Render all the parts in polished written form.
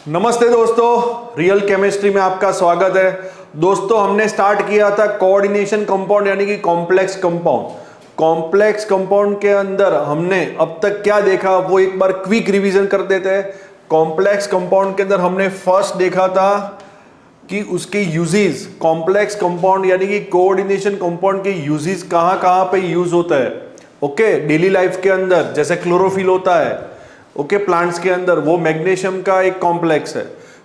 नमस्ते दोस्तों, real chemistry में आपका स्वागत है। दोस्तों हमने स्टार्ट किया था कोऑर्डिनेशन कंपाउंड यानी कि कॉम्प्लेक्स कंपाउंड। कॉम्प्लेक्स कंपाउंड के अंदर हमने अब तक क्या देखा वो एक बार क्विक रिवीजन कर देते हैं। कॉम्प्लेक्स कंपाउंड के अंदर हमने फर्स्ट देखा था कि उसके यूजेस, कॉम्प्लेक्स कंपाउंड यानी कि कोऑर्डिनेशन कंपाउंड के यूजेस कहाँ कहाँ पे यूज होता है। ओके, डेली लाइफ के अंदर जैसे क्लोरोफिल होता है, ओके, प्लांट्स के अंदर वो मैग्नीशियम का एक कॉम्प्लेक्स है।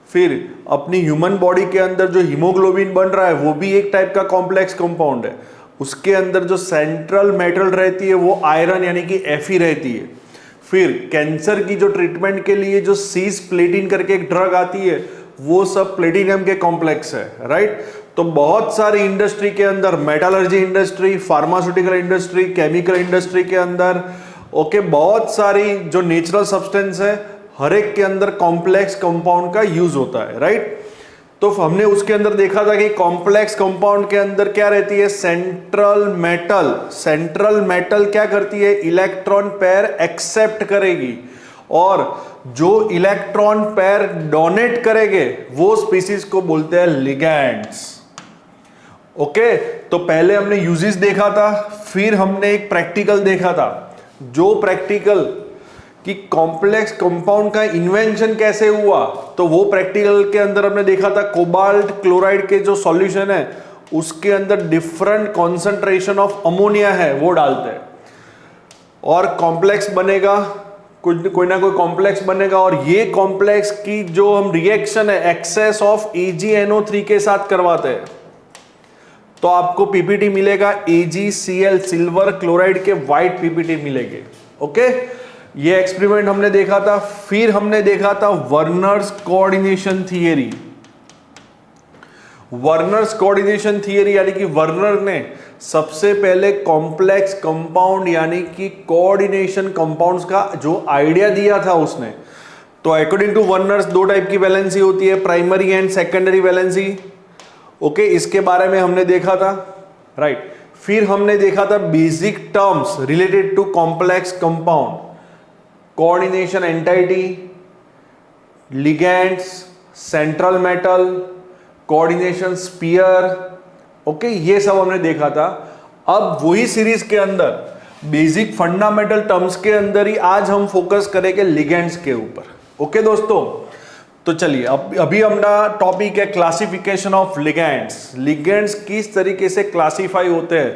फिर अपनी ह्यूमन बॉडी के अंदर जो हीमोग्लोबिन बन रहा है वो भी एक टाइप का कॉम्प्लेक्स कंपाउंड है। उसके अंदर जो सेंट्रल मेटल रहती है वो आयरन यानी कि Fe रहती है। फिर कैंसर की जो ट्रीटमेंट के लिए जो सीस प्लेटिन करके एक ड्रग आती है वो सब प्लेटिनियम के कॉम्प्लेक्स है, राइट। तो बहुत सारी इंडस्ट्री के अंदर, metallurgy industry, pharmaceutical industry, chemical industry के अंदर, ओके, बहुत सारी जो नेचुरल सब्सटेंस है हर एक के अंदर कॉम्प्लेक्स कंपाउंड का यूज होता है, राइट। तो हमने उसके अंदर देखा था कि कॉम्प्लेक्स कंपाउंड के अंदर क्या रहती है, सेंट्रल मेटल। सेंट्रल मेटल क्या करती है, इलेक्ट्रॉन पेयर एक्सेप्ट करेगी और जो इलेक्ट्रॉन पेयर डोनेट करेंगे वो स्पीसीज को बोलते हैं लिगैंड्स। ओके, तो पहले हमने यूजेस देखा था, फिर हमने एक प्रैक्टिकल देखा था। जो प्रैक्टिकल कि कॉम्प्लेक्स कंपाउंड का इन्वेंशन कैसे हुआ, तो वो प्रैक्टिकल के अंदर हमने देखा था कोबाल्ट क्लोराइड के जो सॉल्यूशन है उसके अंदर डिफरेंट कॉन्सेंट्रेशन ऑफ अमोनिया है वो डालते हैं और कॉम्प्लेक्स बनेगा, कोई ना कोई कॉम्प्लेक्स बनेगा। और ये कॉम्प्लेक्स की जो हम रिएक्शन है एक्सेस ऑफ AgNO3 के साथ करवाते हैं तो आपको पीपीटी मिलेगा AgCl, सिल्वर क्लोराइड के व्हाइट पीपीटी मिलेंगे। ओके, ये एक्सपेरिमेंट हमने देखा था। फिर हमने देखा था Werner's coordination theory. Werner's coordination theory यानी कि वर्नर ने सबसे पहले कॉम्प्लेक्स कंपाउंड यानी कि कोऑर्डिनेशन कंपाउंड्स का जो आइडिया दिया था उसने। तो अकॉर्डिंग टू वर्नर्स दो टाइप की वैलेंसी होती है, primary and secondary valency. Okay, इसके बारे में हमने देखा था, राइट। फिर हमने देखा था basic terms related to complex compound, coordination entity, ligands, central metal, coordination sphere. Okay, ये सब हमने देखा था। अब वही सीरीज के अंदर बेसिक फंडामेंटल टर्म्स के अंदर ही आज हम फोकस करेंगे लिगैंड्स के ऊपर। ओके दोस्तों, तो चलिए अभी हमारा टॉपिक है क्लासिफिकेशन ऑफ लिगैंड्स। लिगैंड्स किस तरीके से क्लासिफाई होते हैं,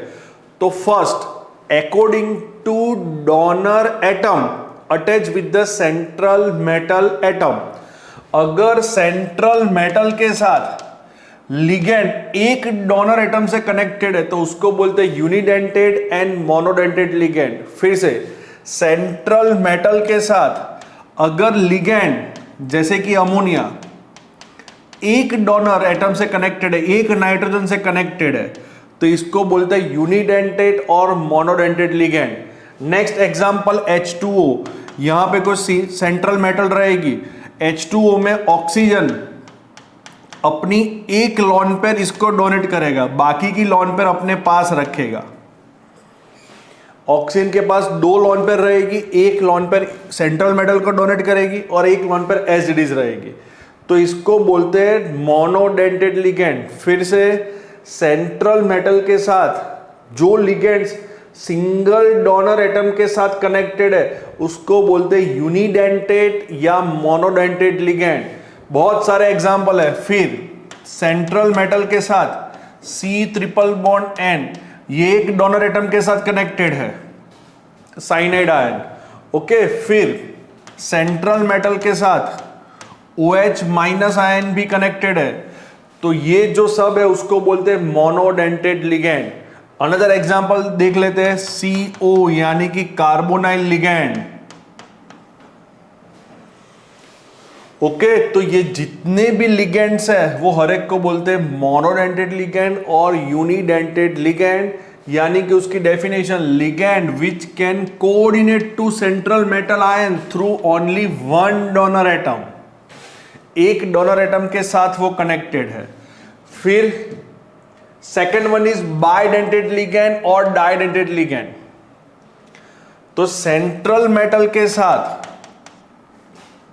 तो first according to donor atom attach with the central metal atom. अगर सेंट्रल मेटल के साथ लिगैंड एक डोनर एटम से कनेक्टेड है तो उसको बोलते हैं यूनिडेंटेड एंड मोनोडेंटेड लिगैंड। फिर से सेंट्रल मेटल के साथ अगर लिगैंड जैसे कि अमोनिया एक डोनर एटम से कनेक्टेड है, एक नाइट्रोजन से कनेक्टेड है, तो इसको बोलते हैं यूनिडेंटेड और monodentate ligand. Next example H2O, यहां पे कोई सेंट्रल मेटल रहेगी, H2O में ऑक्सीजन अपनी एक लॉन पेयर इसको डोनेट करेगा, बाकी की लॉन पेयर अपने पास रखेगा। ऑक्सीजन के पास दो लॉन पेयर रहेगी, एक लॉन पेयर सेंट्रल मेटल को डोनेट करेगी और एक lone pair as it is रहेगी, तो इसको बोलते हैं मोनोडेंटेड लिगैंड। फिर से सेंट्रल मेटल के साथ जो लिगैंड्स सिंगल डोनर एटम के साथ कनेक्टेड है उसको बोलते हैं यूनिडेंटेड या मोनोडेंटेड लिगैंड। बहुत सारे एग्जांपल है। फिर सेंट्रल मेटल के साथ C ट्रिपल बॉन्ड N, ये एक डोनर एटम के साथ कनेक्टेड है, साइनाइड आयन। ओके, फिर सेंट्रल मेटल के साथ OH माइनस आयन भी कनेक्टेड है, तो ये जो सब है उसको बोलते हैं मोनोडेंटेड लिगैंड। अनदर एग्जांपल देख लेते हैं, CO यानी कि कार्बोनाइल लिगैंड। ओके, तो ये जितने भी लिगैंड्स है वो हर एक को बोलते हैं मोनोडेंटेड लिगैंड और यूनिडेंटेड लिगैंड। यानी कि उसकी definition, ligand which can coordinate to central metal ion through only one donor atom, एक डोनर एटम के साथ वो कनेक्टेड है। फिर second one is bidentate ligand और डाइडेंटेड लिगैंड। तो सेंट्रल मेटल के साथ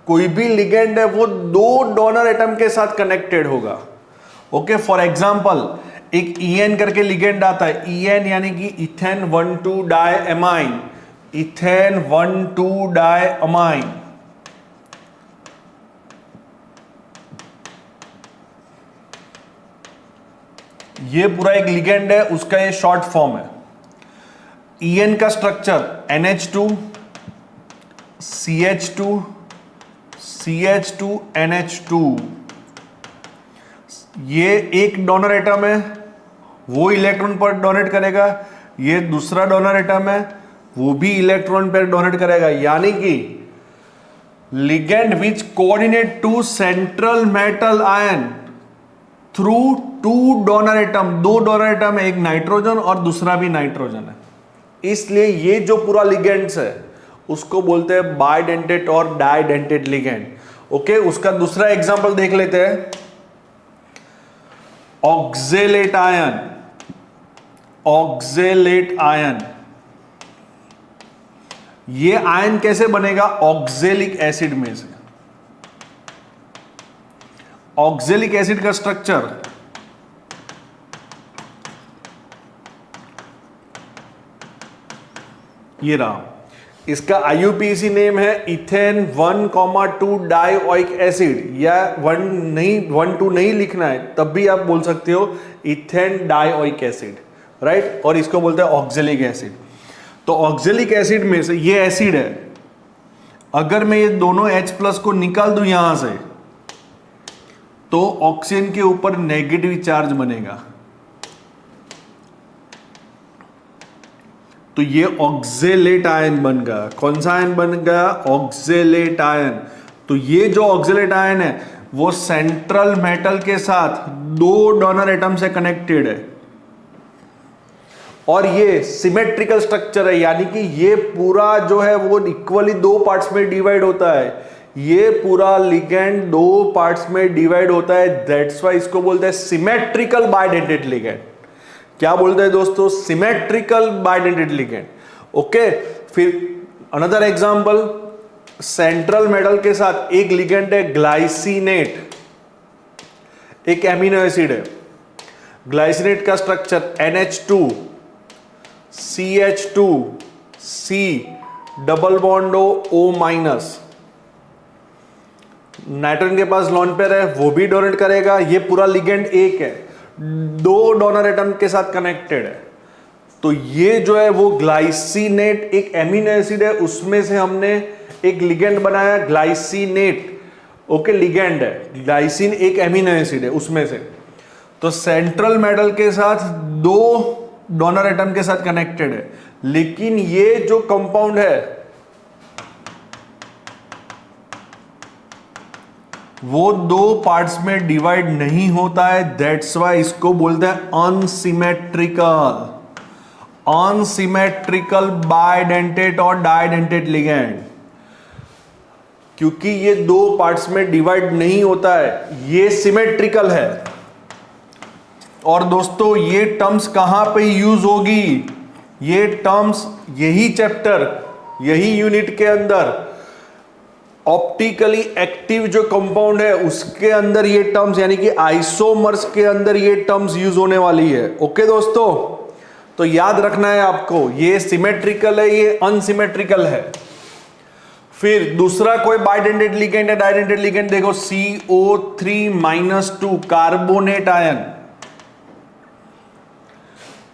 कोई भी लिगेंड है वो दो डोनर एटम के साथ कनेक्टेड होगा। ओके, फॉर एग्जांपल एक EN करके लिगेंड आता है, EN यानी कि इथेन 1,2 डायअमाइन, इथेन 1,2 डायअमाइन। ये पूरा एक लिगेंड है, उसका ये शॉर्ट फॉर्म है। EN का structure NH2 CH2 CH2 NH2। ये एक डोनर एटम है, वो इलेक्ट्रॉन पर डोनेट करेगा, ये दूसरा डोनर एटम है, वो भी इलेक्ट्रॉन पर डोनेट करेगा। यानी कि ligand which coordinate to central metal ion through two donor atom, दो डोनर एटम है, एक नाइट्रोजन और दूसरा भी नाइट्रोजन है। इसलिए ये जो पूरा लिगेंड्स है उसको बोलते हैं बाइडेंटेट और डाइडेंटेट लिगेंड। ओके, उसका दूसरा एग्जांपल देख लेते हैं, ऑक्जेलेट आयन। ऑक्जेलेट आयन, ये आयन कैसे बनेगा? ऑक्जेलिक एसिड में से। ऑक्जेलिक एसिड का स्ट्रक्चर ये रहा, इसका IUPAC नेम है इथेन 1,2 डाइओइक एसिड, या 1,2 नहीं लिखना है तब भी आप बोल सकते हो इथेन डाइओइक एसिड, राइट। और इसको बोलते हैं ऑक्जेलिक एसिड। तो ऑक्जेलिक एसिड में से ये एसिड है, अगर मैं ये दोनों H+ को निकाल दूं यहां से तो ऑक्सीजन के ऊपर नेगेटिव चार्ज बनेगा, तो ये ऑक्जेलेट आयन बन गया। कौन सा आयन बन गया? Oxalate ion. तो ये जो ऑक्जेलेट आयन है वो सेंट्रल मेटल के साथ दो डोनर एटम से कनेक्टेड है और ये सिमेट्रिकल स्ट्रक्चर है, यानी कि ये पूरा जो है वो इक्वली दो पार्ट्स में डिवाइड होता है। ये पूरा लिगेंड दो पार्ट्स में डिवाइड होता है, दैट्स वाई इसको बोलते हैं सिमेट्रिकल बाइडेंटेट लिगेंड। क्या बोलते हैं दोस्तों? Symmetrical bidentate ligand. ओके, फिर अनदर एग्जांपल, सेंट्रल मेटल के साथ एक लिगेंड है ग्लाइसिनेट, एक एमिनो एसिड है। ग्लाइसिनेट का structure NH2 CH2 C double bond O-। Nitrogen के पास लोन पेयर है, वो भी डोनेट करेगा। ये पूरा लिगेंड एक है, दो डोनर एटम के साथ कनेक्टेड है। तो ये जो है वो ग्लाइसिनेट एक एमिनो एसिड है, उसमें से हमने एक लिगेंड बनाया ग्लाइसिनेट। ओके, लिगेंड है, ग्लाइसिन एक एमिनो एसिड है उसमें से। तो सेंट्रल मेटल के साथ दो डोनर एटम के साथ कनेक्टेड है, लेकिन ये जो कंपाउंड है वो दो पार्ट्स में डिवाइड नहीं होता है, दैट्स वाई इसको बोलते हैं अनसिमेट्रिकल। अनसिमेट्रिकल बाइडेंटेट और डाइडेंटेट लिगेंड, क्योंकि ये दो पार्ट्स में डिवाइड नहीं होता है, ये सिमेट्रिकल है। और दोस्तों ये टर्म्स कहां पे यूज होगी? ये टर्म्स यही चैप्टर, यही यूनिट के अंदर ऑप्टिकली एक्टिव जो कंपाउंड है उसके अंदर ये टर्म्स, यानी कि आइसोमर्स के अंदर ये टर्म्स यूज होने वाली है। ओके दोस्तों, तो याद रखना है आपको, ये सिमेट्रिकल है, ये अनसिमेट्रिकल है। फिर दूसरा कोई बाइडेंटेट लिगेंड है, डाइडेंटेट लिगेंड देखो, CO3-2 कार्बोनेट आयन।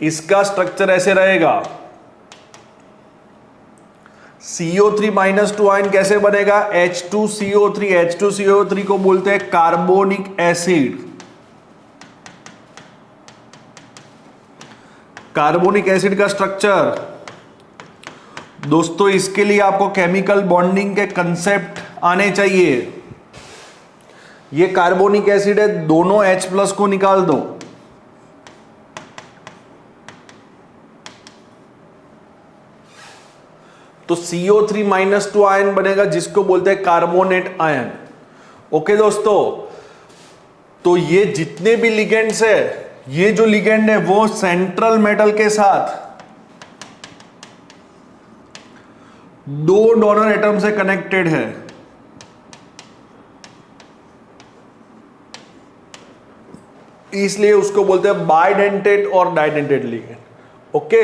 इसका स्ट्रक्चर ऐसे रहेगा, CO3-2 आयन कैसे बनेगा? H2CO3। H2CO3 को बोलते हैं कार्बोनिक एसिड। कार्बोनिक एसिड का स्ट्रक्चर दोस्तों, इसके लिए आपको केमिकल बॉन्डिंग के कंसेप्ट आने चाहिए। ये कार्बोनिक एसिड है, दोनों H+ को निकाल दो, तो CO3-2 आयन बनेगा, जिसको बोलते हैं कार्बोनेट आयन। ओके दोस्तों, तो ये जितने भी लिगेंड्स है, ये जो लिगेंड है वो सेंट्रल मेटल के साथ दो डोनर एटम से कनेक्टेड है। इसलिए उसको बोलते हैं बाइडेंटेट और डाइडेंटेट लिगेंड। ओके,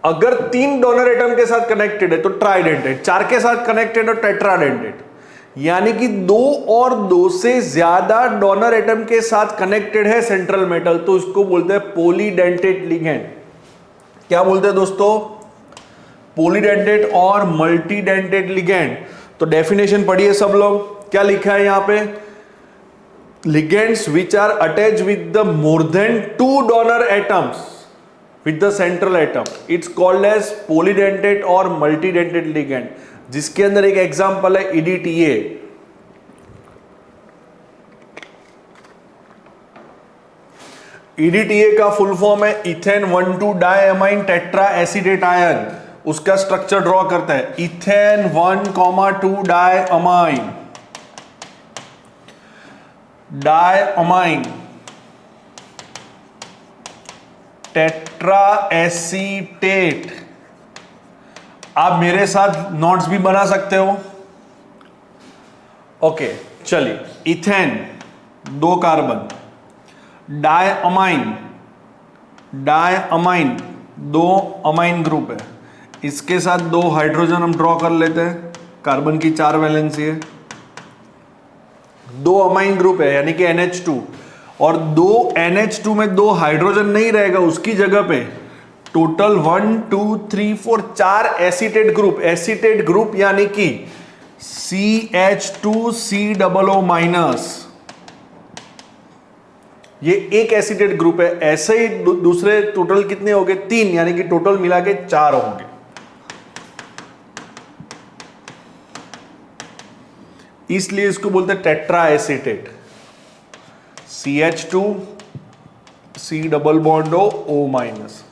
अगर 3 डोनर एटम के साथ कनेक्टेड है तो ट्राइडेंटेट, 4 के साथ कनेक्टेड है टेट्राडेंटेट, यानी कि 2 और 2 से ज्यादा डोनर एटम के साथ कनेक्टेड है सेंट्रल मेटल, तो इसको बोलते हैं पॉलीडेंटेट लिगेंड। क्या बोलते हैं दोस्तों? पॉलीडेंटेट और मल्टीडेंटेट लिगेंड। तो डेफिनेशन पढ़िए सब लोग, क्या लिखा है यहां पे? Ligands which are attach with the more than 2 donor atoms with the central atom, it's called as polydentate और multidentate ligand, जिसके अंदर एक एग्जांपल है EDTA। EDTA का फुल फॉर्म है ethane 1,2 diamine tetra acetate ion. उसका स्ट्रक्चर ड्रॉ करता है, इथेन 1,2 डायअमाइन टेट्रा एसीटेट। आप मेरे साथ नोट्स भी बना सकते हो। ओके, चलिए, ethane 2 carbon, diamine 2 amine group है, इसके साथ 2 हाइड्रोजन हम ड्रॉ कर लेते हैं, कार्बन की 4 वैलेंसी है, 2 अमाइन ग्रुप है यानी कि NH2, और 2 NH2 में 2 हाइड्रोजन नहीं रहेगा, उसकी जगह पे टोटल 1 2 3 4 4 एसीटेट ग्रुप यानी कि CH2COO माइनस, ये एक एसीटेट ग्रुप है। ऐसे ही दूसरे टोटल कितने हो गए? 3, यानी कि टोटल मिला के 4 होंगे। इसलिए इसको बोलते हैं tetra acetate, CH2 C double bond O minus.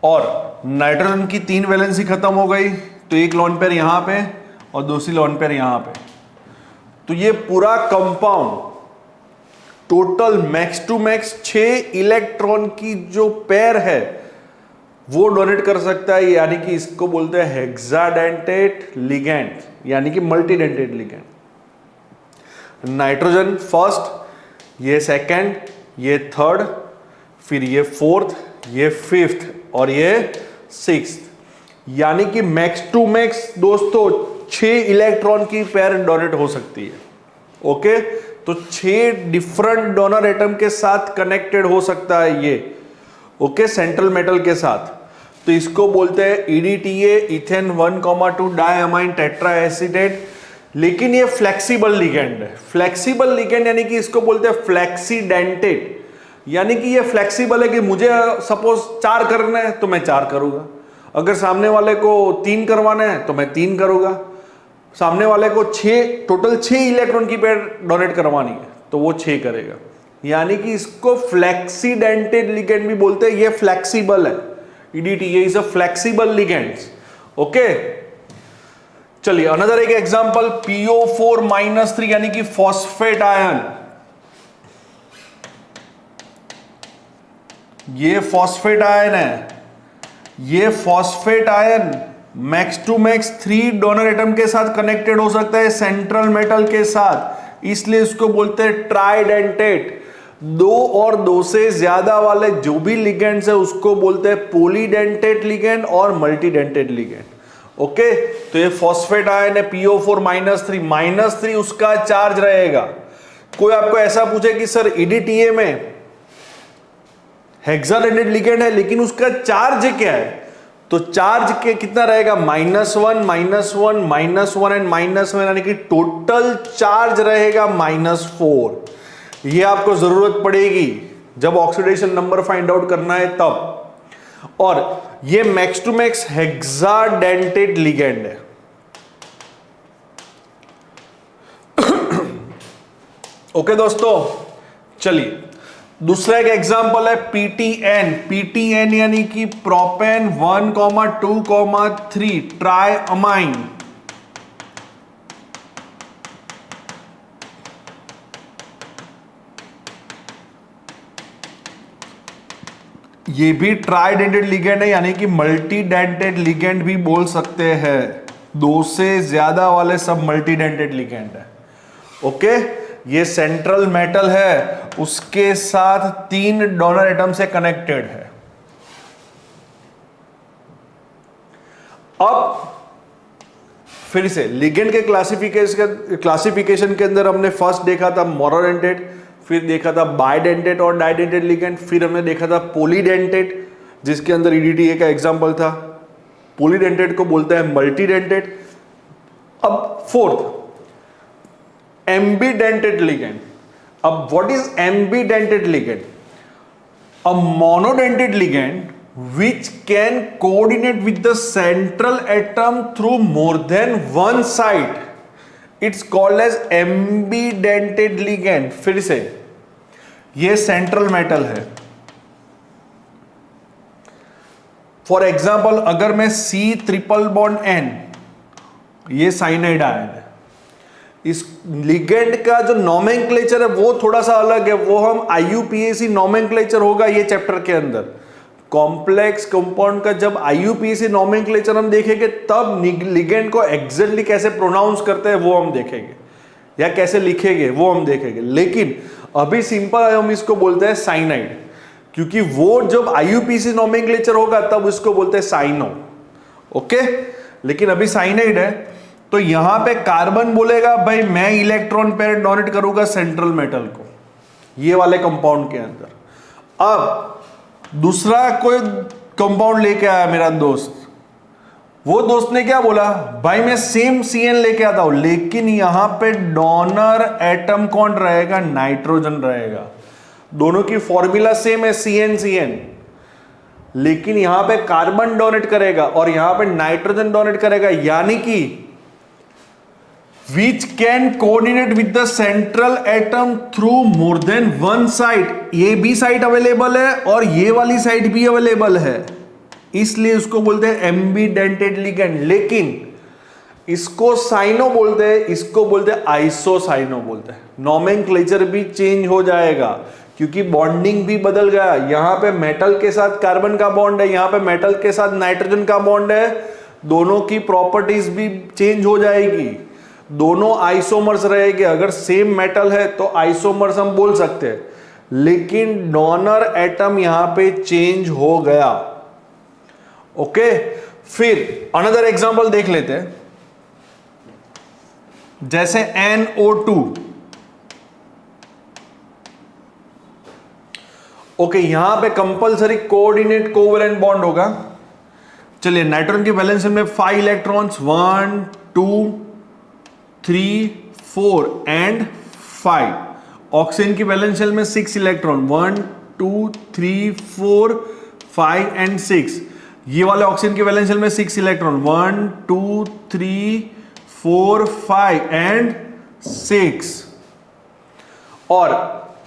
और नाइट्रोजन की 3 वैलेंसी खत्म हो गई, तो एक लोन पेयर यहां पे और दूसरी लोन पेयर यहां पे, तो ये पूरा compound total max to max 6 electron की जो पेयर है वो डोनेट कर सकता है, यानी कि इसको बोलते हैं हेक्साडेंटेट लिगेंड, यानी कि मल्टीडेंटेट लिगेंड। नाइट्रोजन फर्स्ट, ये सेकंड, ये थर्ड, फिर ये फोर्थ, ये फिफ्थ और ये सिक्स्थ, यानी कि मैक्स टू मैक्स दोस्तों 6 इलेक्ट्रॉन की पेयर डोनेट हो सकती है। ओके, तो 6 डिफरेंट डोनर एटम के साथ कनेक्टेड हो सकता है ये, ओके, सेंट्रल मेटल के साथ। तो इसको बोलते हैं EDTA, ethane 1,2 diamine tetra acetate. लेकिन ये फ्लेक्सिबल लिगेंड है। फ्लेक्सिबल लिगेंड यानी कि इसको बोलते हैं फ्लेक्सीडेंटेट, यानी कि ये फ्लेक्सिबल है कि मुझे सपोज 4 करना है तो मैं 4 करूंगा, अगर सामने वाले को 3 करवाना है तो मैं 3 करूंगा, सामने वाले को 6 टोटल 6 इलेक्ट्रॉन की पेयर डोनेट करवानी है तो वो 6 करेगा, यानी कि इसको फ्लेक्सीडेंटेट लिगेंड भी बोलते हैं। ये फ्लेक्सिबल है, EDTA is a flexible ligands. Okay, चलिए अनदर एक एग्जांपल, PO4-3 यानी कि फॉस्फेट आयन। ये फॉस्फेट आयन है, ये phosphate ion max to max 3 donor atom के साथ कनेक्टेड हो सकता है सेंट्रल मेटल के साथ, इसलिए इसको बोलते हैं ट्राइडेंटेट। 2 और 2 से ज्यादा वाले जो भी लिगेंड्स है उसको बोलते हैं पॉलीडेंटेट लिगेंड और मल्टीडेंटेट लिगेंड। ओके, तो ये फॉस्फेट आयन है PO4-3, -3 उसका चार्ज रहेगा। कोई आपको ऐसा पूछे कि सर EDTA में हेक्साडेंटेट लिगेंड है लेकिन उसका चार्ज क्या है, तो चार्ज के कितना रहेगा? -1 -1 एंड -1, यानी कि टोटल चार्ज रहेगा -4। ये आपको जरूरत पड़ेगी जब ऑक्सीडेशन नंबर फाइंड आउट करना है तब। और ये max to max hexadentate ligand है। ओके दोस्तों, चलिए दूसरा एक एग्जांपल है PTN यानी कि प्रोपेन 1,2,3 ट्राइअमाइन। ये भी ट्राइडेंटेट लिगेंड है, यानी कि मल्टीडेंटेट लिगेंड भी बोल सकते हैं। 2 से ज्यादा वाले सब मल्टीडेंटेड लिगेंड है। ओके, ये सेंट्रल मेटल है, उसके साथ 3 डोनर एटम से कनेक्टेड है। अब फिर से लिगेंड के क्लासिफिकेशन के अंदर हमने फर्स्ट देखा था मोनोडेंटेड, फिर देखा था बाइडेंटेड और डाइडेंटेड लिगेंड, फिर हमने देखा था पॉलीडेंटेड जिसके अंदर EDTA का एग्जांपल था। पॉलीडेंटेड को बोलते हैं मल्टीडेंटेड। अब फोर्थ एम्बीडेंटेड लिगेंड। अब what is एम्बीडेंटेड ligand? A monodentate ligand which can coordinate with the central atom through more than one site, it's called as ambidentate ligand। फिर से ये सेंट्रल मेटल है। फॉर एग्जाम्पल अगर मैं C≡N, ये साइनाइड आयन है, इस लिगेंड का जो नोमेनक्लेचर है वो थोड़ा सा अलग है, वो हम IUPAC नोमेनक्लेचर होगा ये चैप्टर के अंदर। कॉम्प्लेक्स कंपाउंड का जब IUPAC नोमेनक्लेचर हम देखेंगे तब लिगेंड को एग्जैक्टली कैसे प्रोनाउंस करते हैं वो हम देखेंगे, या कैसे लिखेंगे वो हम देखेंगे। लेकिन अभी सिंपल हम इसको बोलते हैं साइनाइड, क्योंकि वो जब IUPAC नोमेनक्लेचर होगा तब इसको बोलते हैं साइनो। ओके, लेकिन अभी साइनाइड है तो यहां पे कार्बन बोलेगा भाई मैं इलेक्ट्रॉन पेयर डोनेट करूंगा सेंट्रल मेटल को, ये वाले कंपाउंड के अंदर। अब दूसरा कोई कंपाउंड लेके आया मेरा दोस्त, वो दोस्त ने क्या बोला, भाई मैं सेम CN लेके आता हूं, लेकिन यहां पे डोनर एटम कौन रहेगा? नाइट्रोजन रहेगा। दोनों की फॉर्मूला सेम है CN, लेकिन यहां पे कार्बन डोनेट करेगा और यहां पे नाइट्रोजन डोनेट करेगा, यानी कि which can coordinate with the central atom through more than one site। ये भी साइट अवेलेबल है और ये वाली साइट भी अवेलेबल है, इसलिए उसको बोलते हैं एम्बीडेंटेड लिगेंड। लेकिन इसको साइनो बोलते हैं, इसको बोलते हैं आइसोसाइनो बोलते हैं। नोमेनक्लेचर भी चेंज हो जाएगा क्योंकि बॉन्डिंग भी बदल गया। यहां पे मेटल के साथ कार्बन का बॉन्ड है, यहां पे मेटल के साथ नाइट्रोजन का बॉन्ड है, दोनों की प्रॉपर्टीज भी चेंज हो जाएगी, दोनों आइसोमर्स रहेंगे। अगर सेम मेटल है तो आइसोमर्स हम बोल सकते हैं, लेकिन डोनर एटम यहां पे चेंज हो गया। ओके, फिर अनदर एग्जांपल देख लेते हैं, जैसे NO2। ओके, यहां पे कंपलसरी कोऑर्डिनेट कोवैलेंट बॉन्ड होगा। चलिए, नाइट्रोजन की वैलेंस में 5 इलेक्ट्रॉन्स, 1 2 3 4 एंड 5। ऑक्सीजन की वैलेंस शेल में 6 इलेक्ट्रॉन, 1 2 3 4 5 एंड 6। ये वाले ऑक्सीजन की वैलेंस शेल में 6 इलेक्ट्रॉन, 1 2 3 4 5 एंड 6। और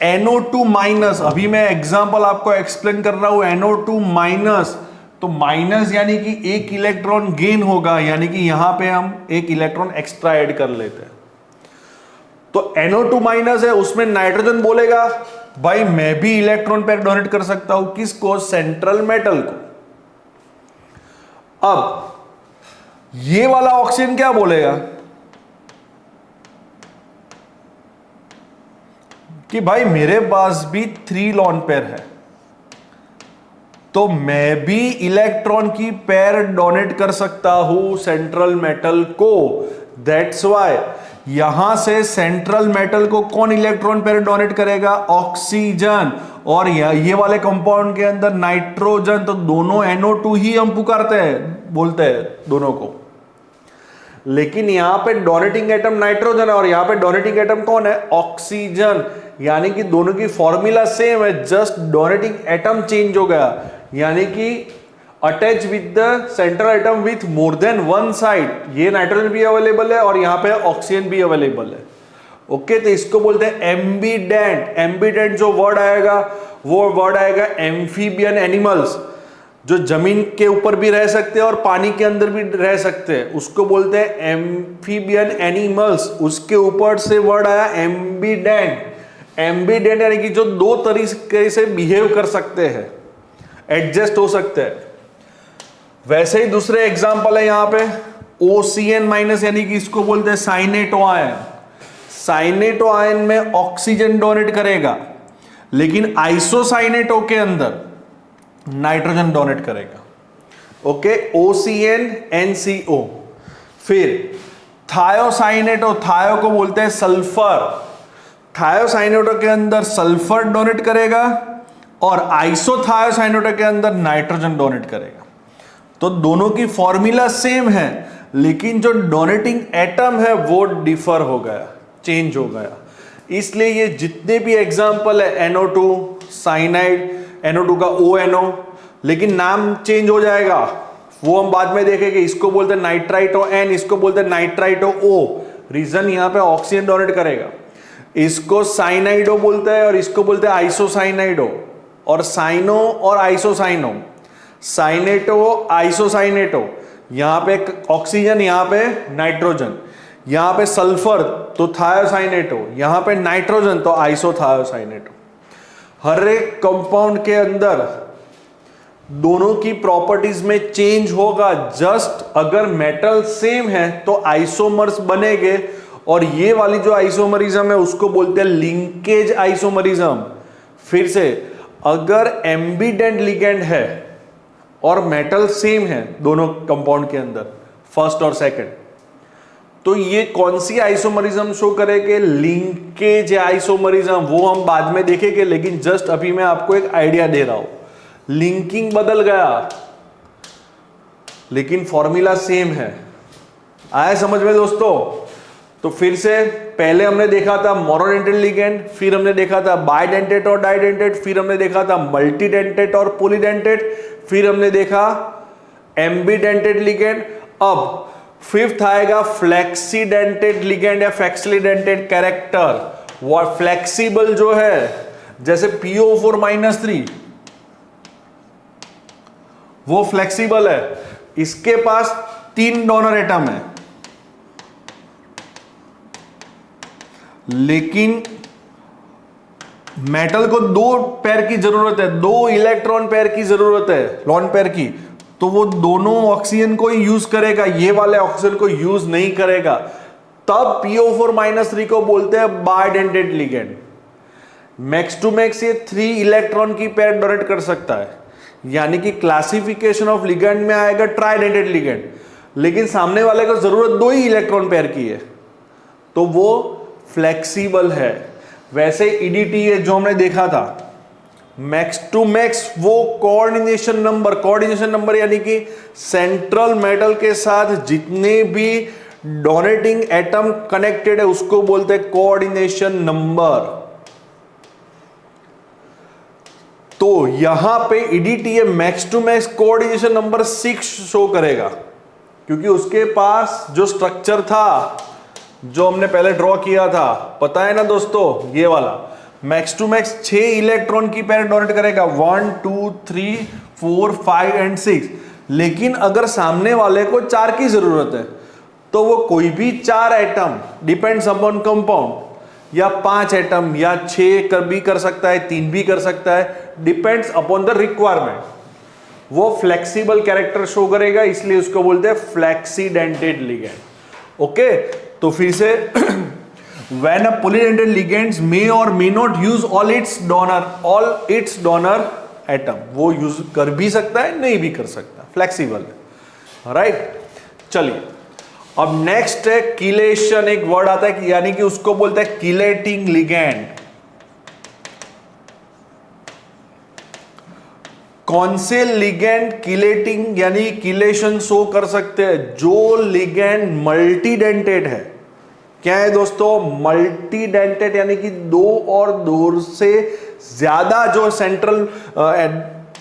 NO2 माइनस, अभी मैं एग्जांपल आपको एक्सप्लेन कर रहा हूं। NO2 माइनस, तो माइनस यानी कि 1 इलेक्ट्रॉन गेन होगा, यानी कि यहां पे हम 1 इलेक्ट्रॉन एक्स्ट्रा ऐड कर लेते हैं। तो NO2 माइनस है, उसमें नाइट्रोजन बोलेगा भाई मैं भी इलेक्ट्रॉन पेयर डोनेट कर सकता हूं, किसको? सेंट्रल मेटल को। अब ये वाला ऑक्सीजन क्या बोलेगा कि भाई मेरे पास भी 3 लोन पेयर है, तो मैं भी इलेक्ट्रॉन की पेयर डोनेट कर सकता हूं सेंट्रल मेटल को। दैट्स व्हाई यहां से सेंट्रल मेटल को कौन इलेक्ट्रॉन पेयर डोनेट करेगा? ऑक्सीजन। और ये वाले कंपाउंड के अंदर नाइट्रोजन, तो दोनों NO2 ही हम पुकारते हैं, बोलते हैं दोनों को। लेकिन यहां पे डोनेटिंग एटम नाइट्रोजन है और यहां पे डोनेटिंग एटम कौन है? ऑक्सीजन। यानी कि दोनों की फॉर्मूला सेम है, जस्ट डोनेटिंग एटम चेंज हो गया। यानी कि attach with the central atom with more than one side. ये नाइट्रोजन भी अवेलेबल है और यहां पे ऑक्सीजन भी अवेलेबल है। ओके, तो इसको बोलते हैं एम्बीडेंट। एम्बीडेंट जो वर्ड आएगा वो वर्ड आएगा एम्फीबियन एनिमल्स, जो जमीन के ऊपर भी रह सकते हैं और पानी के अंदर भी रह सकते हैं, उसको बोलते हैं एम्फीबियन एनिमल्स। उसके ऊपर से वर्ड आया एम्बीडेंट। एम्बीडेंट यानी कि जो 2 तरीके से बिहेव कर सकते हैं, एडजस्ट हो सकते हैं। वैसे ही दूसरे एग्जाम्पल है यहां पे, OCN माइनस यानी कि इसको बोलते हैं साइनेटो आयन। साइनेटो आयन में ऑक्सीजन डोनेट करेगा, लेकिन आइसोसाइनेटो के अंदर नाइट्रोजन डोनेट करेगा। Okay, OCN NCO। फिर थायोसाइनेटो, थायो को बोलते हैं सल्फर, थायोसाइनेटो के अंदर सल्फर डोनेट करेगा और आइसोथायोसाइनेटो के अंदर नाइट्रोजन डोनेट करेगा। तो दोनों की फॉर्मूला सेम है, लेकिन जो डोनेटिंग एटम है वो डिफर हो गया, चेंज हो गया। इसलिए ये जितने भी एग्जाम्पल है NO2 साइनाइड, NO2 का ONO, लेकिन नाम चेंज हो जाएगा, वो हम बाद में देखेंगे। इसको बोलते हैं नाइट्राइटो N, इसको बोलते हैं नाइट्राइटो O। रीजन यहां पे ऑक्सीजन डोनेट करेगा। इसको साइनाइडो बोलते हैं और इसको बोलते हैं आइसोसाइनाइडो, और साइनो और आइसोसाइनो, साइनेटो आइसोसाइनेटो। यहां पे ऑक्सीजन, यहां पे नाइट्रोजन, यहां पे सल्फर तो थायोसाइनेटो, यहां पे नाइट्रोजन तो आइसोथायोसाइनेटो। हर एक कंपाउंड के अंदर दोनों की प्रॉपर्टीज में चेंज होगा। जस्ट अगर मेटल सेम है तो आइसोमर्स बनेंगे, और ये वाली जो आइसोमरिज्म है उसको बोलते हैं लिंकेज आइसोमरिज्म। फिर से, अगर एम्बिडेंट लिगेंड है और मेटल सेम है दोनों कंपाउंड के अंदर, फर्स्ट और सेकंड, तो ये कौन सी आइसोमरिज्म शो करेंगे? Linkage isomerism. वो हम बाद में देखेंगे, लेकिन जस्ट अभी मैं आपको एक आइडिया दे रहा हूं। लिंकिंग बदल गया, लेकिन फॉर्मूला सेम है। आया समझ में दोस्तों? तो फिर से, पहले हमने देखा था मोनोडेंटेट लिगेंड, फिर हमने देखा था बाइडेंटेट और डाइडेंटेट, फिर हमने देखा था मल्टीडेंटेट और पॉलीडेंटेट, फिर हमने देखा एम्बीडेंटेट लिगेंड। अब फिफ्थ आएगा फ्लेक्सीडेंटेट लिगेंड या फ्लेक्सिडेंटेट कैरेक्टर। वो फ्लेक्सिबल जो है, जैसे PO4-3, वो फ्लेक्सिबल है। इसके पास 3 डोनर एटम है, लेकिन मेटल को 2 पेयर की जरूरत है, 2 इलेक्ट्रॉन पेयर की जरूरत है, लॉन पेयर की। तो वो दोनों ऑक्सीजन को ही यूज करेगा, ये वाले ऑक्सीजन को यूज नहीं करेगा। तब PO4-3 को बोलते हैं bidentate ligand. Max to max ये 3 इलेक्ट्रॉन की पेयर डोनेट कर सकता है, यानी कि क्लासिफिकेशन ऑफ लिगेंड में आएगा ट्राइडेंटेट लिगेंड, लेकिन सामने वाले को जरूरत 2 ही इलेक्ट्रॉन पेयर की है, तो वो फ्लेक्सिबल है। वैसे EDT है जो हमने देखा था, मैक्स टू मैक्स वो कोऑर्डिनेशन नंबर यानी कि सेंट्रल मेटल के साथ जितने भी डोनेटिंग एटम कनेक्टेड है उसको बोलते हैं कोऑर्डिनेशन नंबर। तो यहां पे EDTA max to max coordination number 6 show करेगा, क्योंकि उसके पास जो स्ट्रक्चर था जो हमने पहले ड्रॉ किया था, पता है ना दोस्तों, ये वाला मैक्स टू मैक्स 6 इलेक्ट्रॉन की पेयर डोनेट करेगा, 1 2 3 4 5 एंड 6। लेकिन अगर सामने वाले को 4 की जरूरत है तो वो कोई भी 4 एटम, डिपेंड्स अपॉन कंपाउंड, या 5 एटम या 6 भी कर सकता है, 3 भी कर सकता है, डिपेंड्स अपॉन द रिक्वायरमेंट। वो फ्लेक्सिबल कैरेक्टर शो करेगा, इसलिए उसको बोलते हैं फ्लेक्सीडेंटेट लिगेंड। ओके, तो फिर से when a polydentate ligands may or may not use all its donor atom, वो यूज कर भी सकता है, नहीं भी कर सकता, फ्लेक्सिबल है। राइट, चलिए अब नेक्स्ट है किलेशन। एक वर्ड आता है यानी कि उसको बोलते हैं किलेटिंग लिगेंड। कौन से लिगेंड किलेटिंग यानी किलेशन शो कर सकते हैं? जो लिगेंड मल्टीडेंटेट है। क्या है दोस्तों? मल्टीडेंटेट यानी कि 2 और 2 से ज्यादा जो सेंट्रल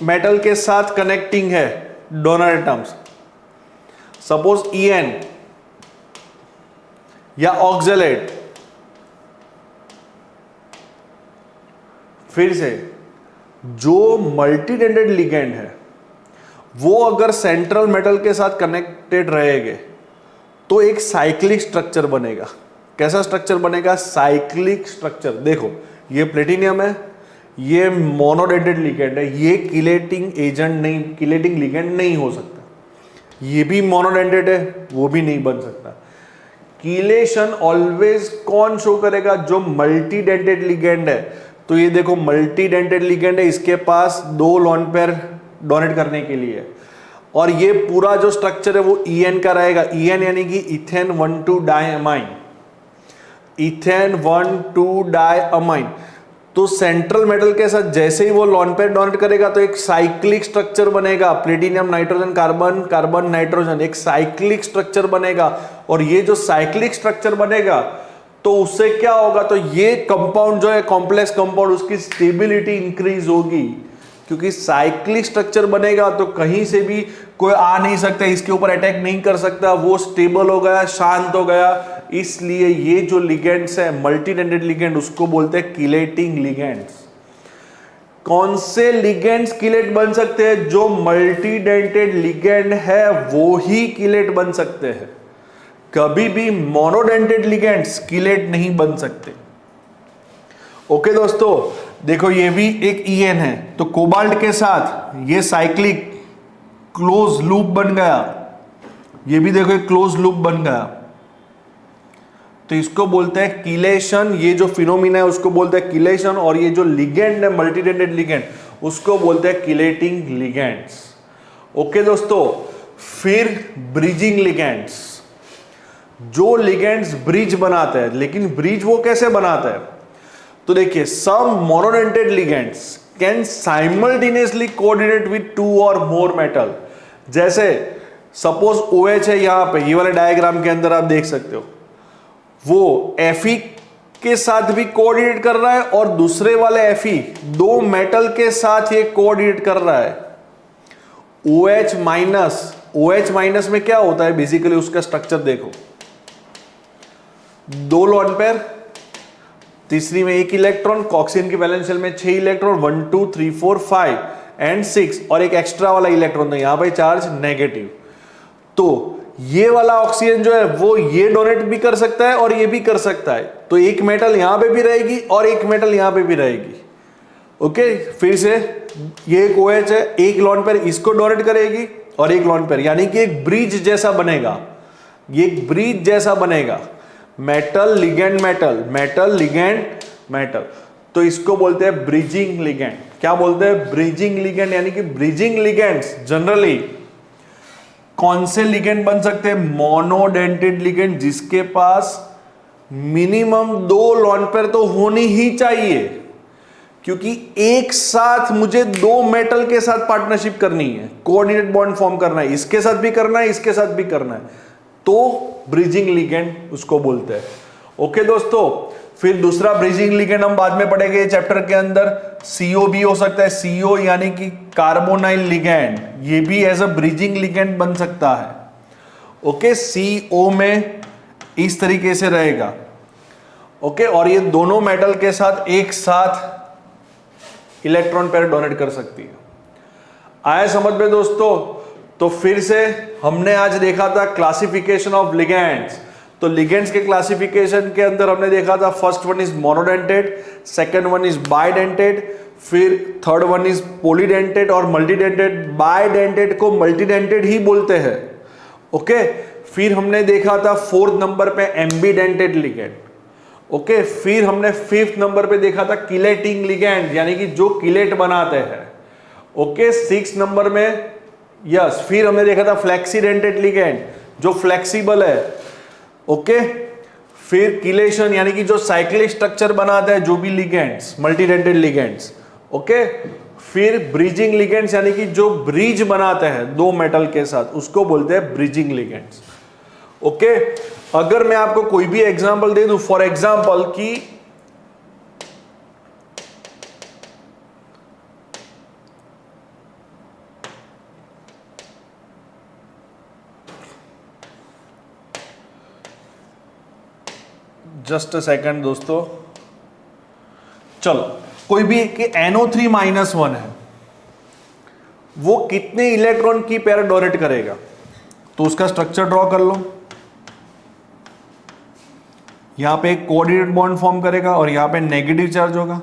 मेटल के साथ कनेक्टिंग है डोनर एटम्स, सपोज EN या ऑक्जेलेट। फिर से, जो मल्टीडेंटेट लिगेंड है वो अगर सेंट्रल मेटल के साथ कनेक्टेड रहेंगे तो एक साइक्लिक स्ट्रक्चर बनेगा। कैसा स्ट्रक्चर बनेगा? Cyclic structure. देखो, ये प्लेटिनियम है, ये मोनोडेंटेट लिगेंड है, ये किलेटिंग एजेंट नहीं, किलेटिंग लिगेंड नहीं हो सकता। ये भी मोनोडेंटेट है, वो भी नहीं बन सकता। कीलेशन ऑलवेज कौन शो करेगा? जो मल्टीडेंटेड लिगेंड है। तो ये देखो मल्टीडेंटेड लिगेंड है, इसके पास 2 लोन पेयर डोनेट करने के लिए, और ये पूरा जो स्ट्रक्चर है वो EN का रहेगा। EN यानी कि इथेन 1,2 डाइअमाइन, इथेन 1,2 डाइअमाइन। तो सेंट्रल मेटल के साथ जैसे ही वो लोन पेयर डोनेट करेगा तो एक साइक्लिक स्ट्रक्चर बनेगा, platinum nitrogen carbon, carbon nitrogen, एक साइक्लिक स्ट्रक्चर बनेगा। और ये जो साइक्लिक स्ट्रक्चर बनेगा तो उससे क्या होगा? तो ये कंपाउंड जो है कॉम्प्लेक्स कंपाउंड, उसकी स्टेबिलिटी इंक्रीज होगी, क्योंकि साइक्लिक स्ट्रक्चर बनेगा तो कहीं से भी कोई आ नहीं सकता, इसके ऊपर अटैक नहीं कर सकता, वो स्टेबल हो गया, शांत हो गया। इसलिए ये जो लिगेंड्स है मल्टीडेंटेड लिगेंड, उसको बोलते हैं किलेटिंग लिगेंड्स। कौन से लिगेंड्स किलेट बन सकते हैं? जो मल्टीडेंटेड लिगेंड है वो ही किलेट बन सकते हैं, कभी भी मोनोडेंटेड लिगेंड्स किलेट नहीं बन सकते। ओके दोस्तों, देखो ये भी एक EN है, तो कोबाल्ट के साथ ये साइक्लिक क्लोज लूप बन गया, ये भी देखो एक क्लोज लूप बन गया, तो इसको बोलते हैं किलेशन। ये जो फिनोमिना है उसको बोलते हैं किलेशन, और ये जो लिगेंड है मल्टीडेंटेड लिगेंड उसको बोलते हैं किलेटिंग लिगेंड्स। ओके दोस्तों, फिर ब्रिजिंग लिगेंड्स। जो लिगेंड्स ब्रिज बनाते हैं, लेकिन ब्रिज वो कैसे बनाते हैं? तो देखिए, some monodentate ligands can simultaneously coordinate with 2 और मोर मेटल। जैसे सपोज OH है यहां पे, ये वाले डायग्राम के अंदर आप देख सकते हो, वो Fe के साथ भी कोऑर्डिनेट कर रहा है और दूसरे वाले Fe 2 मेटल के साथ ये कोऑर्डिनेट कर रहा है। OH माइनस में क्या होता है बेसिकली, उसका स्ट्रक्चर देखो, 2 लोन पेयर, तीसरी में 1 इलेक्ट्रॉन, कॉक्सिन की वैलेंस शेल में 6 इलेक्ट्रॉन, 1 2 3 4 5 एंड 6, और एक एक्स्ट्रा वाला इलेक्ट्रॉन, तो यहां पे चार्ज नेगेटिव। तो ये वाला ऑक्सीजन जो है वो ये डोनेट भी कर सकता है और ये भी कर सकता है, तो एक मेटल यहां पे भी रहेगी और एक मेटल यहां पे भी रहेगी। ओके, फिर से ये एक OH है, एक लोन पेयर इसको डोनेट करेगी और एक लोन पेयर, यानी कि एक ब्रिज जैसा बनेगा, ये एक ब्रिज जैसा बनेगा, metal ligand metal, metal ligand metal. तो इसको बोलते हैं ब्रिजिंग लिगेंड। क्या बोलते हैं? Bridging ligand. यानी कि ब्रिजिंग लिगेंड्स जनरली कौन से लिगेंड बन सकते हैं? मोनोडेंटेड लिगेंड, जिसके पास मिनिमम 2 लोन पेयर तो होनी ही चाहिए, क्योंकि एक साथ मुझे 2 मेटल के साथ पार्टनरशिप करनी है, कोऑर्डिनेट बॉन्ड फॉर्म करना है, इसके साथ भी करना है, इसके साथ भी करना है, तो ब्रिजिंग लिगेंड उसको बोलते हैं। ओके दोस्तों, फिर दूसरा ब्रिजिंग लिगेंड हम बाद में पढ़ेंगे चैप्टर के अंदर, CO भी हो सकता है, CO यानी कि कार्बोनाइल लिगेंड, ये भी एज अ ब्रिजिंग लिगेंड बन सकता है। ओके, CO में इस तरीके से रहेगा। ओके, और ये दोनों मेटल के साथ एक साथ इलेक्ट्रॉन पेयर डोनेट कर सकती है। आया समझ में दोस्तों? तो फिर से हमने आज देखा था क्लासिफिकेशन ऑफ लिगेंड्स। तो लिगेंड्स के क्लासिफिकेशन के अंदर हमने देखा था, first one is monodentate, second one is bidentate, फिर थर्ड वन इज पॉलीडेंटेड और मल्टीडेंटेड। बाइडेंटेड को मल्टीडेंटेड ही बोलते हैं। ओके, फिर हमने देखा था फोर्थ नंबर पे एम्बीडेंटेड लिगेंड। ओके, फिर हमने फिफ्थ नंबर पे देखा था किलेटिंग लिगेंड, यानी कि जो किलेट बनाते हैं। ओके, सिक्स नंबर में यस, फिर हमने देखा था फ्लेक्सीडेंटेड लिगेंड, जो फ्लेक्सिबल है। ओके, फिर किलेशन यानी कि जो साइक्लिक स्ट्रक्चर बनाते हैं जो भी लिगेंड्स, मल्टीडेंटेड लिगेंड्स। ओके, फिर ब्रिजिंग लिगेंड्स यानी कि जो ब्रिज बनाते हैं 2 मेटल के साथ, उसको बोलते हैं ब्रिजिंग लिगेंड्स। ओके, अगर मैं आपको कोई भी एग्जांपल दे दूं, फॉर एग्जांपल कि जस्ट अ सेकंड दोस्तों, चलो कोई भी NO3-1 है, वो कितने इलेक्ट्रॉन की पेयर डोनेट करेगा? तो उसका स्ट्रक्चर ड्रॉ कर लो। यहां पे एक कोऑर्डिनेट बॉन्ड फॉर्म करेगा और यहां पे नेगेटिव चार्ज होगा।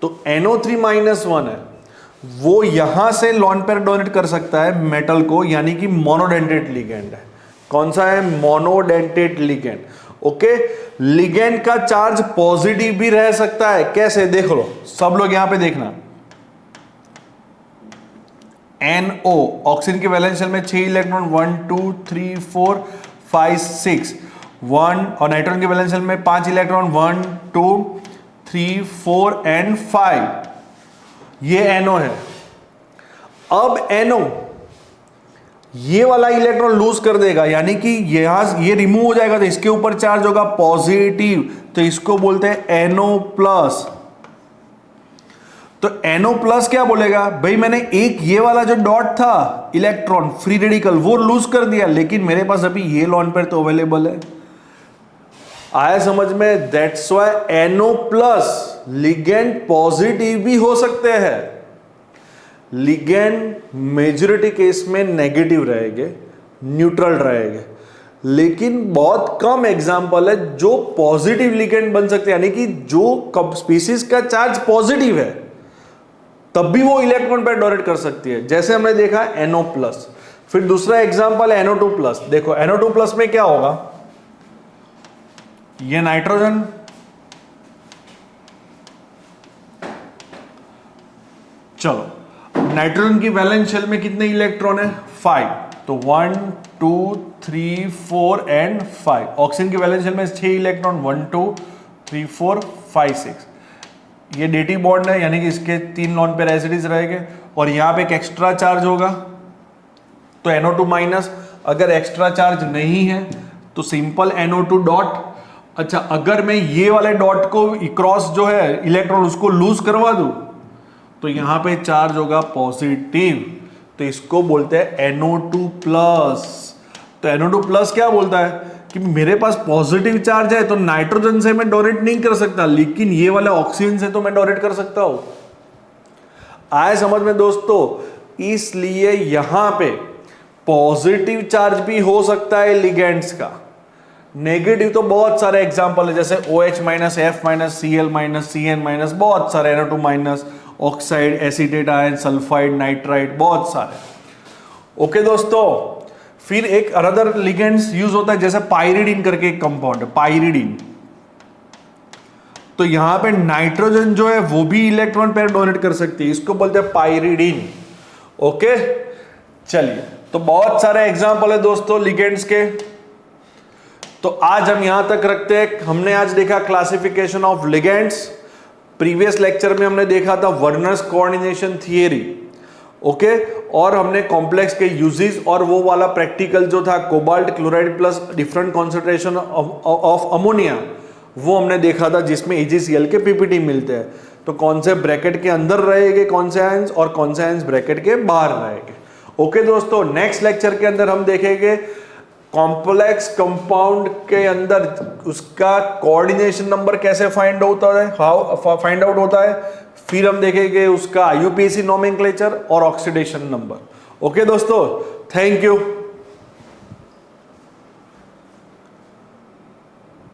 तो NO3-1 है, वो यहां से लॉन पेयर डोनेट कर सकता है मेटल को, यानी कि मोनोडेंटेट लिगेंड है। कौन सा है? Monodentate ligand. ओके, लिगेंड का चार्ज पॉजिटिव भी रह सकता है। कैसे? देख लो सब लोग यहां पे देखना। NO ऑक्सीजन के वैलेंस शेल में 6 इलेक्ट्रॉन, 1 2 3 4 5 6 1, और नाइट्रोजन के वैलेंस शेल में 5 इलेक्ट्रॉन, 1 2 3 4 एंड 5। ये NO है। अब NO ये वाला इलेक्ट्रॉन लूज कर देगा, यानी कि यहां ये रिमूव हो जाएगा, तो इसके ऊपर चार्ज होगा पॉजिटिव, तो इसको बोलते हैं NO प्लस। तो NO प्लस क्या बोलेगा? भाई मैंने एक ये वाला जो डॉट था इलेक्ट्रॉन फ्री रेडिकल वो लूज कर दिया, लेकिन मेरे पास अभी ये लॉन पेयर तो अवेलेबल है। आया समझ में? That's why NO plus ligand positive भी हो सकते हैं। लिगेंड मेजॉरिटी केस में नेगेटिव रहेंगे, न्यूट्रल रहेंगे, लेकिन बहुत कम एग्जांपल है जो पॉजिटिव लिगेंड बन सकते हैं, यानी कि जो स्पीसीज का चार्ज पॉजिटिव है तब भी वो इलेक्ट्रॉन पेयर डोनेट कर सकती है। जैसे हमने देखा NO प्लस। फिर दूसरा एग्जांपल है NO2 प्लस। देखो NO2 प्लस में क्या होगा? ये नाइट्रोजन, चलो नाइट्रोजन की वैलेंस शेल में कितने इलेक्ट्रॉन है? 5। तो 1 2 3 4 एंड 5। ऑक्सीजन की वैलेंस शेल में 6 इलेक्ट्रॉन, 1 2 3 4 5 6। ये डेटिव बॉन्ड है, यानी कि इसके 3 लॉन पेयर एसिड्स रहेंगे, और यहां पे एक एक्स्ट्रा चार्ज होगा तो NO2 माइनस। अगर एक्स्ट्रा चार्ज नहीं है तो सिंपल NO2 डॉट। अच्छा, अगर मैं ये वाले डॉट को क्रॉस जो है इलेक्ट्रॉन उसको लूज करवा दूं तो यहां पे चार्ज होगा पॉजिटिव, तो इसको बोलते हैं NO2 प्लस। तो NO2 प्लस क्या बोलता है कि मेरे पास पॉजिटिव चार्ज है तो नाइट्रोजन से मैं डोनेट नहीं कर सकता, लेकिन ये वाले ऑक्सीजन से तो मैं डोनेट कर सकता हूं। आए समझ में दोस्तों? इसलिए यहां पे पॉजिटिव चार्ज भी हो सकता है लिगेंड्स का, नेगेटिव तो बहुत सारे एग्जांपल है, जैसे OH minus, F minus, Cl minus, Cn minus, बहुत सारे, NO2 minus, oxide, acetate ion, sulphide, nitride, बहुत सारे। ओके दोस्तों, फिर एक अदर लिगेंड्स यूज होता है, जैसे पाइरिडीन करके एक कंपाउंड है, पाइरिडीन। तो यहां पे नाइट्रोजन जो है वो भी इलेक्ट्रॉन पेयर डोनेट कर सकती है, इसको बोलते हैं पाइरिडीन। ओके, चलिए, तो बहुत सारे एग्जांपल है दोस्तों लिगेंड्स के। तो आज हम यहां तक रखते हैं। हमने आज देखा classification of ligands. Previous lecture में हमने देखा था वर्नर्स कोऑर्डिनेशन थियरी। ओके, और हमने कॉम्प्लेक्स के यूजेस और वो वाला प्रैक्टिकल जो था cobalt chloride plus different concentration of ammonia, वो हमने देखा था, जिसमें AgCl के PPT मिलते हैं। तो कौन से ब्रैकेट के अंदर रहेंगे कौन से आयंस, और कौन से आयंस ब्रैकेट के बाहर रहेंगे। ओके दोस्तों, नेक्स्ट लेक्चर के अंदर हम देखेंगे कॉम्प्लेक्स कंपाउंड के अंदर उसका कोऑर्डिनेशन नंबर कैसे फाइंड आउट होता है, हाउ फाइंड आउट होता है। फिर हम देखेंगे उसका IUPAC नोमेनक्लेचर और ऑक्सीडेशन नंबर। ओके दोस्तों, थैंक यू।